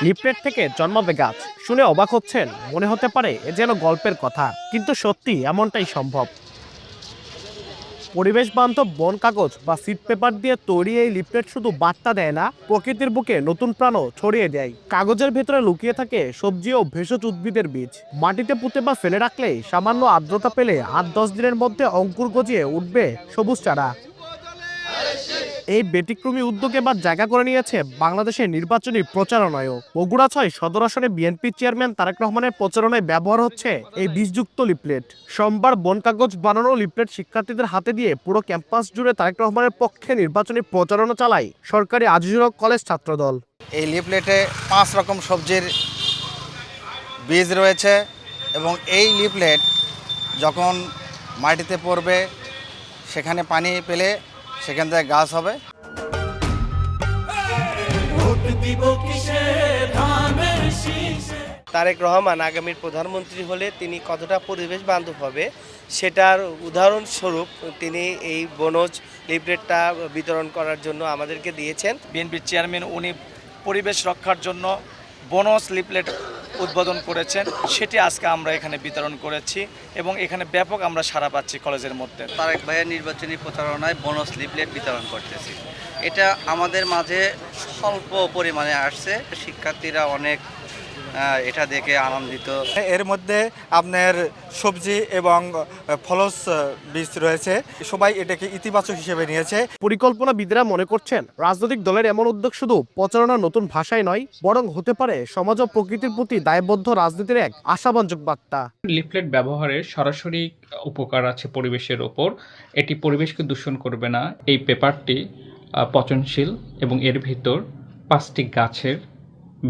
Leaflet থেকে জন্মাবে গাছ শুনে অবাক হচ্ছেন, মনে হতে পারে এ যেন গল্পের কথা, কিন্তু সত্যি এমনটাই সম্ভব। পরিবেশ বান্ধব বন কাগজ বা সিট পেপার দিয়ে তৈরি এই লিফলেট শুধু বার্তা দেয় না, প্রকৃতির বুকে নতুন প্রাণও ছড়িয়ে দেয়। কাগজের ভেতরে লুকিয়ে থাকে সবজি ও ভেষজ উদ্ভিদের বীজ। মাটিতে পুঁতে বা ফেলে রাখলেই সামান্য আর্দ্রতা পেলে ৮-১০ দিনের মধ্যে অঙ্কুর গজিয়ে উঠবে সবুজ চারা। এই ব্যতিক্রমী উদ্যোগ এবার জায়গা করে নিয়েছে বাংলাদেশের নির্বাচনী প্রচারণায়ও। বগুড়া ৬ সদর আসনে বিএনপি চেয়ারম্যান তারেক রহমানের প্রচারণায় ব্যবহার হচ্ছে এই বীজযুক্ত লিফলেট। সোমবার বন কাগজ বানানো লিফলেট শিক্ষার্থীদের হাতে দিয়ে পুরো ক্যাম্পাস জুড়ে তারেক রহমানের পক্ষে নির্বাচনী প্রচারণা চালায় সরকারি আজিজুল হক কলেজ ছাত্রদল। এই লিফলেটে 5 রকম সবজির বীজ রয়েছে এবং এই লিফলেট যখন মাটিতে পড়বে সেখানে পানি পেলে সেখান থেকে গাছ হবে। তারেক রহমান আগামীর প্রধানমন্ত্রী হলে তিনি কতটা পরিবেশ বান্ধব হবে সেটার উদাহরণস্বরূপ তিনি এই বনজ লিফলেটটা বিতরণ করার জন্য আমাদেরকে দিয়েছেন। বিএনপির চেয়ারম্যান উনি পরিবেশ রক্ষার জন্য বনজ লিফলেট উদ্বোধন করেছেন, সেটি আজকে আমরা এখানে বিতরণ করেছি এবং এখানে ব্যাপক আমরা সাড়া পাচ্ছি কলেজের মধ্যে। তারেক ভাইয়ের নির্বাচনী প্রচারণায় বনজ লিফলেট বিতরণ করতেছি। এটা আমাদের মাঝে স্বল্প পরিমাণে আসছে, শিক্ষার্থীরা অনেক এটা দেখে আনন্দিত। এর মধ্যে আপনার সবজি এবং ফলস বীজ রয়েছে, সবাই এটাকে ইতিবাচক হিসেবে নিয়েছে। পরিকল্পনাবিদরা মনে করছেন রাজনৈতিক দলের এমন উদ্যোগ শুধু প্রচারণার নতুন ভাষায় নয়, বরং হতে পারে সমাজ ও প্রকৃতির প্রতি দায়বদ্ধ রাজনীতির এক আশাব্যঞ্জক বার্তা। লিফলেট ব্যবহারের সরাসরি উপকার আছে পরিবেশের ওপর। এটি পরিবেশকে দূষণ করবে না। এই পেপারটি পচনশীল এবং এর ভিতর 5টি গাছের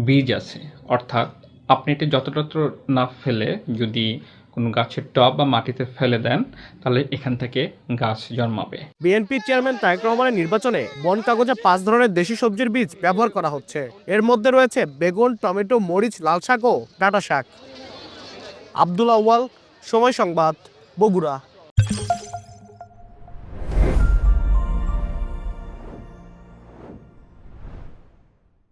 বীজ আছে, অর্থাৎ আপনি এটি যত্র না ফেলে যদি কোনো গাছের টব বা মাটিতে ফেলে দেন তাহলে এখান থেকে গাছ জন্মাবে। বিএনপি চেয়ারম্যান তারেক রহমানের নির্বাচনে বন কাগজে 5 ধরনের দেশি সবজির বীজ ব্যবহার করা হচ্ছে। এর মধ্যে রয়েছে বেগুন, টমেটো, মরিচ, লাল শাক ও ডাঁটা শাক। আব্দুল আউয়াল, সময় সংবাদ, বগুড়া।